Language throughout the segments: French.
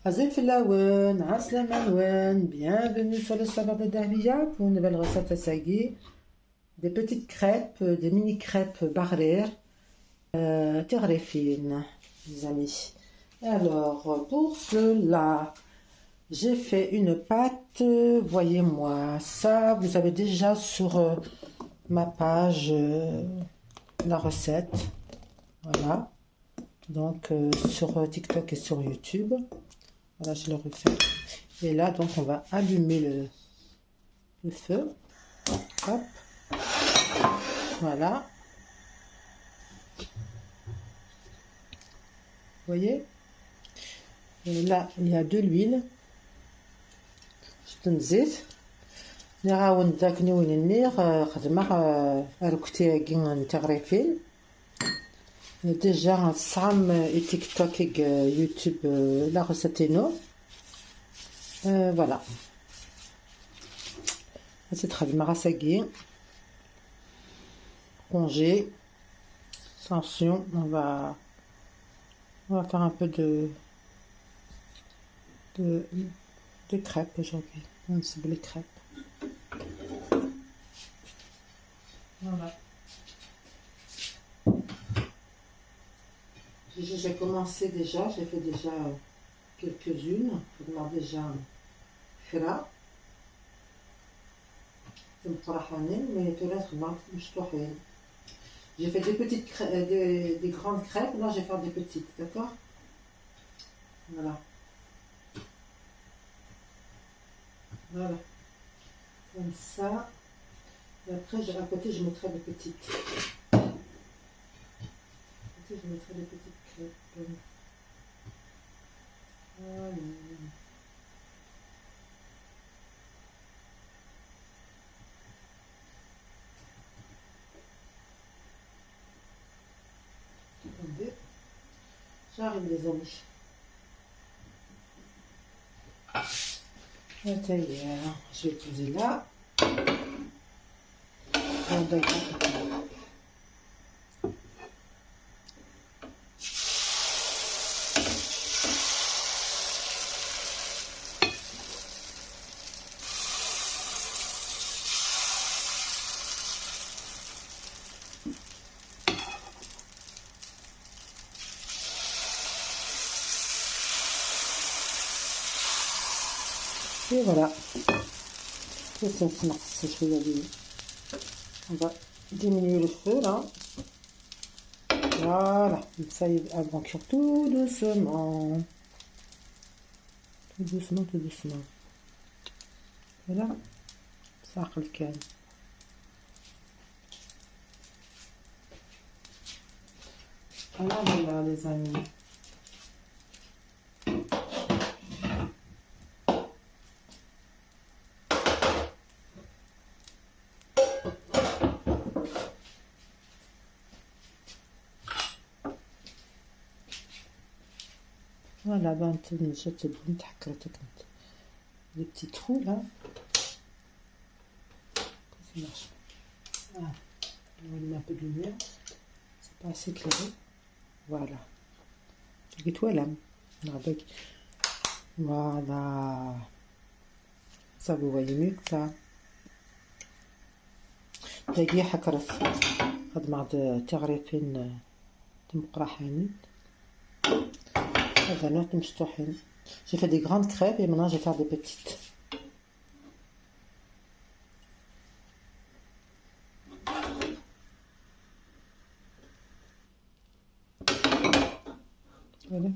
Azeflawen, Aslamanwen, bienvenue sur le savoir de Dahlia pour une nouvelle recette à Sagui. Des petites crêpes, des mini crêpes barrières, très fines, les amis. Alors, pour cela, j'ai fait une pâte, voyez-moi ça, vous avez déjà sur ma page la recette, voilà. Donc, sur TikTok et sur YouTube. Voilà, je le refais. Et là, donc, on va allumer le feu. Hop. Voilà. Vous voyez? Et là, il y a de l'huile. Je donne zit. نراون ذاك نوين النير خدمة ركتي كين تغريفين ديجا صام تيك توك يوتيوب لا ريسيتينو فوالا cette خدمة غاساكي congé tension on va faire un peu de crêpes aujourd'hui on cible les crêpes. Voilà. J'ai commencé déjà, j'ai fait déjà quelques-unes. Je demande déjà là. Mais tout reste j'ai fait des petites des grandes crêpes, là je vais faire des petites, d'accord? Voilà. Voilà. Comme ça. Et après, à côté, je mettrai des petites. À côté, je mettrai des petites crêpes. Voilà. Attendez. J'arrive, les amis. Attends, je vais poser là. Et voilà. On va diminuer le feu là. Voilà. Ça y est, avant cuire tout doucement. Tout doucement, tout doucement. Voilà. Ça le calme. Voilà les amis. Voilà, ben, les petits trous là. Ça marche. Ah, on va mettre un peu de lumière. C'est pas assez éclairé. Voilà. Et toi là. Voilà. Ça vous voyez mieux que ça. تلاقيه حكرت هاد مع تغريفين مقرحين هذا نوع مشطوحين. J'ai fait des grandes crêpes et maintenant je vais faire des petites. Voilà.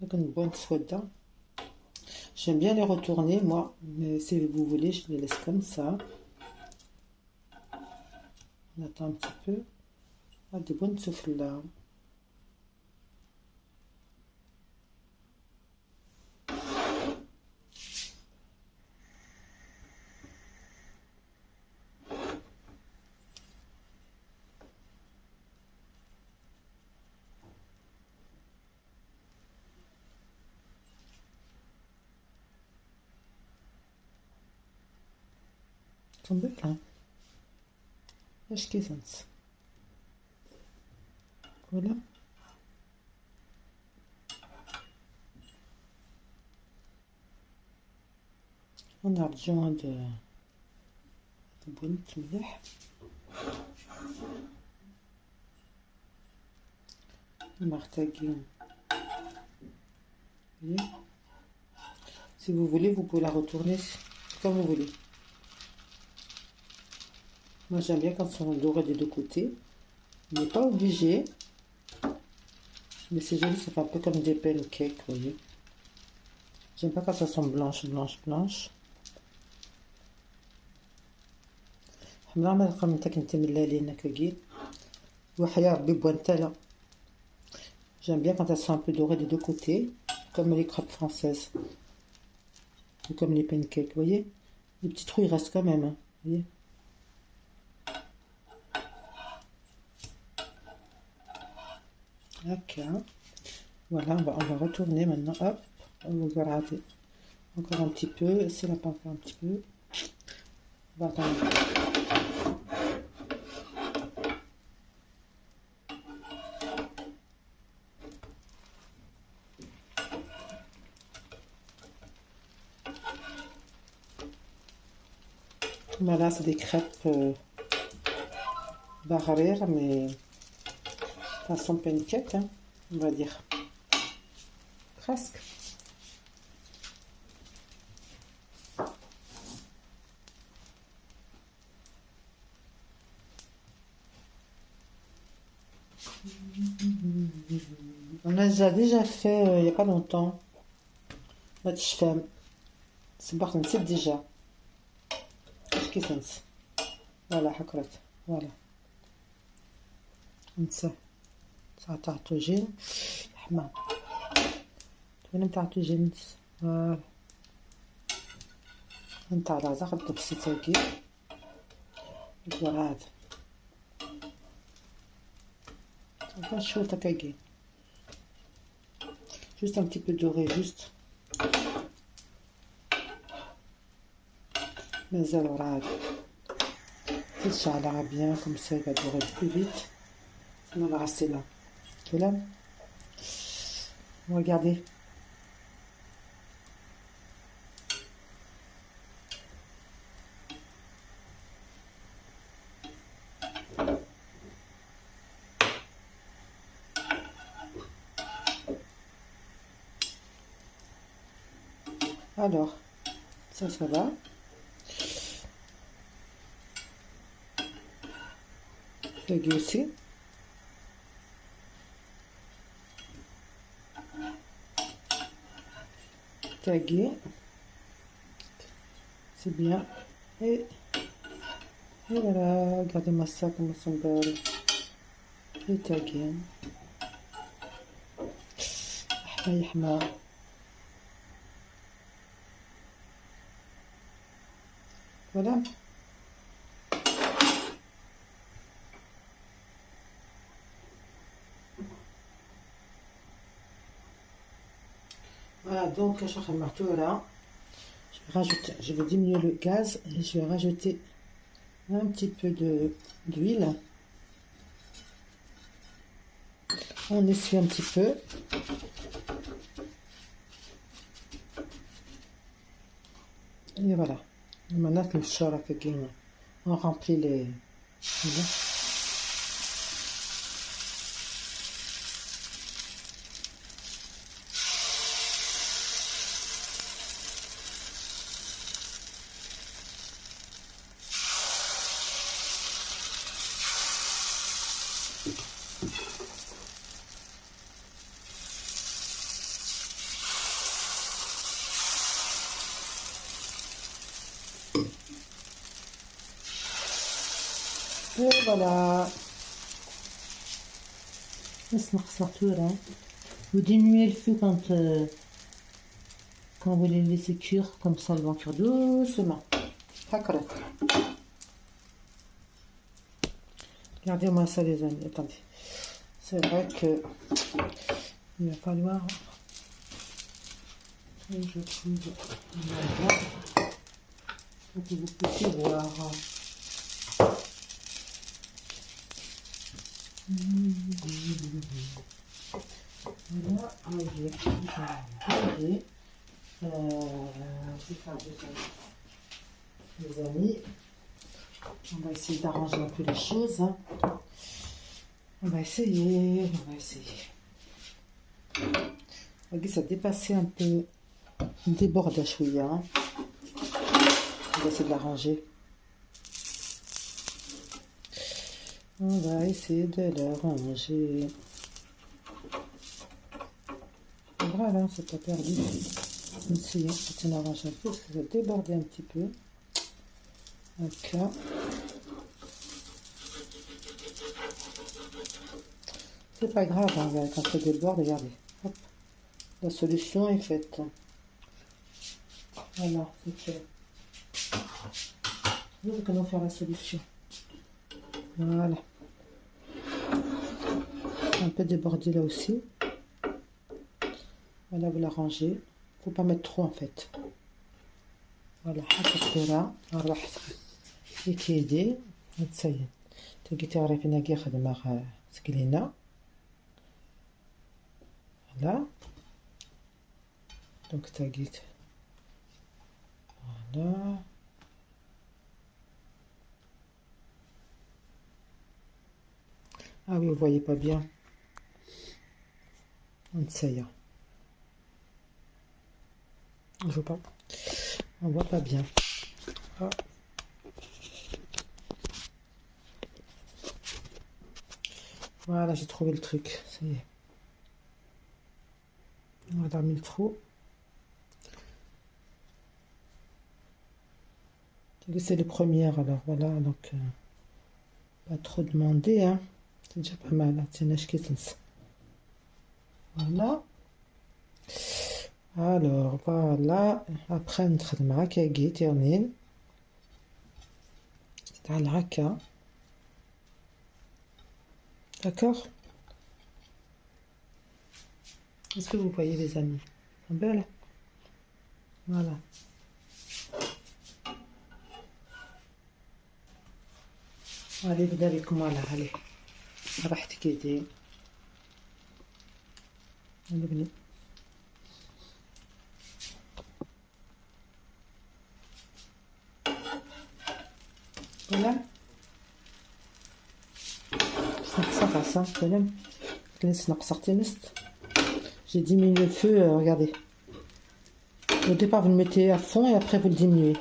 Donc une bonne soda. J'aime bien les retourner moi, mais si vous voulez, je les laisse comme ça. On attend un petit peu. Ah, des bonnes souffles là. Tombé là. Voilà. On a besoin de بنت مليح. محتاجين. Si vous voulez, vous pouvez la retourner comme vous voulez. Moi, j'aime bien quand ils sont dorés des deux côtés. Il n'est pas obligé. Mais c'est joli, ça fait un peu comme des pancakes, vous voyez. J'aime pas quand ça sont blanches, blanches, blanches. نعمل قمتك انت ملالين هكاكي وحيا ربي بوانتالا. J'aime bien quand elles sont un peu dorées des deux côtés, comme les crêpes françaises ou comme les pancakes, vous voyez. Les petits trous ils restent quand même, hein, vous voyez. Ok, voilà, on va retourner maintenant, hop, on va regarder encore un petit peu, c'est là pas encore un petit peu, on va attendre. Voilà, c'est des crêpes barrières, mais façon pancake, hein, on va dire. Presque. On a déjà fait il n'y a pas longtemps. C'est par contre, c'est déjà. Voilà, حكرت. Voilà. نسى. تاع طاجين حمام. وين تاع طاجين. فوالا. نتاع العزاق الطبسي تاكي. voilà. Enfin, chaud takagi. Juste un petit peu doré, juste. Mais alors, ça a bien, comme ça il va durer plus vite. On va rester là. Voilà. Regardez. Alors, ça va. Le aussi. Taguer. C'est bien. Et voilà, regardez-moi ça, comme elles sont belles. Et taguer. Ahma. Voilà. Voilà, donc je vais marteau là. Je vais diminuer le gaz et je vais rajouter un petit peu d'huile. On essuie un petit peu. Et voilà. Maintenant, on remplit les... Voilà. Et voilà. Vous diminuez le feu quand vous les laissez cuire, comme ça, ils vont cuire doucement. Regardez-moi ça, les amis. Attendez. C'est vrai que il va falloir que je trouve un endroit pour que vous puissiez voir. Voilà, je vais faire les amis. On va essayer d'arranger un peu les choses. Hein. On va essayer. Regardez, ça a dépassé un peu. Déborde à chouïa. Hein. On va essayer de l'arranger. On va essayer de l'arranger. Voilà, c'est pas perdu. Essayons de l'arranger un peu parce que ça a débordé un petit peu. Ok. C'est pas grave, hein, quand ça déborde, regardez. Hop. La solution est faite. Voilà, c'est fait. Nous allons faire la solution. Voilà. Un peu débordé là aussi. Voilà, vous l'arrangez. Faut pas mettre trop en fait. Voilà, là. يكيدي نتسيد تلقي تعرفي ناقي خدمة سكلينا voilà donc تلقيت voilà ah oui vous voyez pas bien نتسيد on voit pas bien ah. Voilà, j'ai trouvé le truc, ça y est. On va mis le trou. C'est le premier, alors voilà, donc pas trop demandé, hein. C'est déjà pas mal, hein. Voilà. Alors, voilà. Après, on va faire le كي تيرنين تاع العكا. D'accord? Est-ce que vous voyez les amis? Belle? Voilà. Allez, بدأ بكم على allez. راحتك يدي. نبني. Voilà. J'ai diminué le feu, regardez. Au départ, vous le mettez à fond et après, vous le diminuez.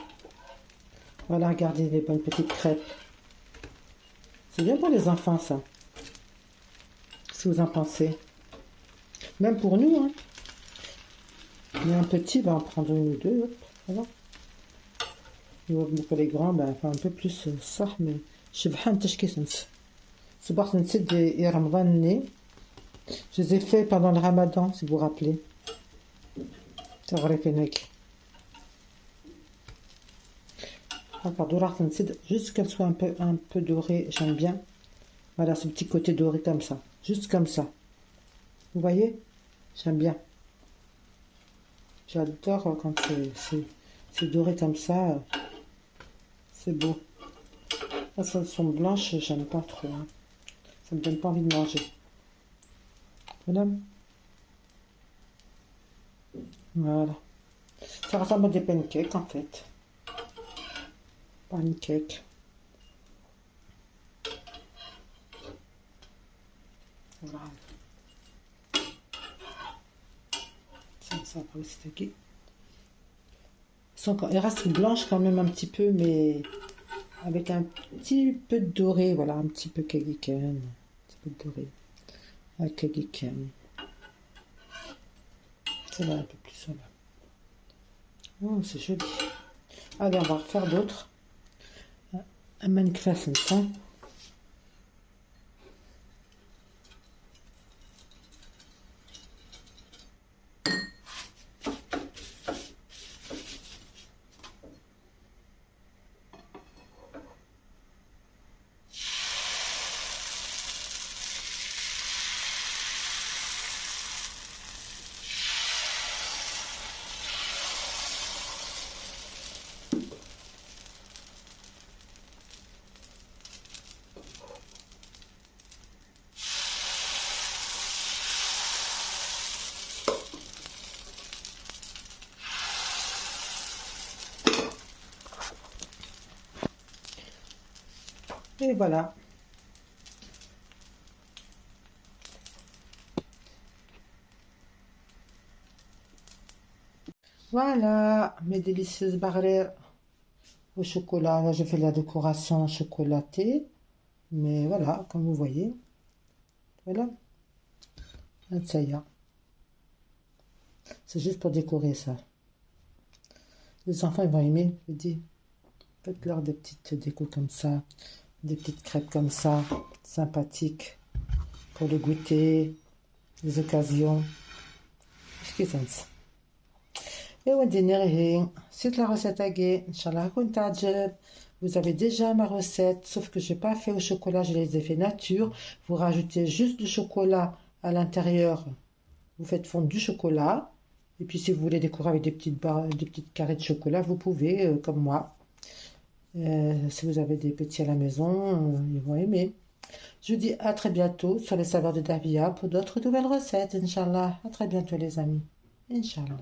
Voilà, regardez les bonnes petites crêpes. C'est bien pour les enfants, ça. Si vous en pensez. Même pour nous, hein. Mais un petit va en prendre une ou deux. Hop, voilà. Pour les grands, ben, enfin, un peu plus ça, mais je vais pas c'est parce que c'est des Ramadan. Je les ai fait pendant le Ramadan, si vous vous rappelez. Ça aurait fait mec. Juste qu'elle soit un peu dorée, j'aime bien. Voilà, ce petit côté doré comme ça. Juste comme ça. Vous voyez? J'aime bien. J'adore quand c'est doré comme ça. C'est beau. Elles sont blanches, j'aime pas trop. Hein. Ça me donne pas envie de manger. Voilà. Voilà. Ça ressemble à des pancakes en fait. Pancakes. Voilà. Ça après c'est ok. Elles restent blanches quand même un petit peu, mais avec un petit peu de doré, voilà, un petit peu kagiken, un petit peu de doré. Un kagiken. Ça va un peu plus, voilà. Oh, c'est joli. Allez, on va refaire d'autres. Un mankfassen, ça. Et voilà. Voilà, mes délicieuses barrettes au chocolat. Là, je fais la décoration chocolatée. Mais voilà, comme vous voyez. Voilà. Ça y est. C'est juste pour décorer ça. Les enfants, ils vont aimer, je dis. Faites-leur des petites décos comme ça. Des petites crêpes comme ça. Sympathiques. Pour le goûter. Les occasions. كيسنس ايوا دينا غير سيت la recette à gué. Inch'Allah كون تعجب. Vous avez déjà ma recette, sauf que je n'ai pas fait au chocolat, je les ai fait nature. Vous rajoutez juste du chocolat à l'intérieur. Vous faites fondre du chocolat. Et puis si vous voulez décorer avec des petites barres, des petites carrés de chocolat, vous pouvez, comme moi. Si vous avez des petits à la maison, ils vont aimer. Je vous dis à très bientôt sur les saveurs de Davia pour d'autres nouvelles recettes, Inch'Allah. À très bientôt les amis. Inch'Allah.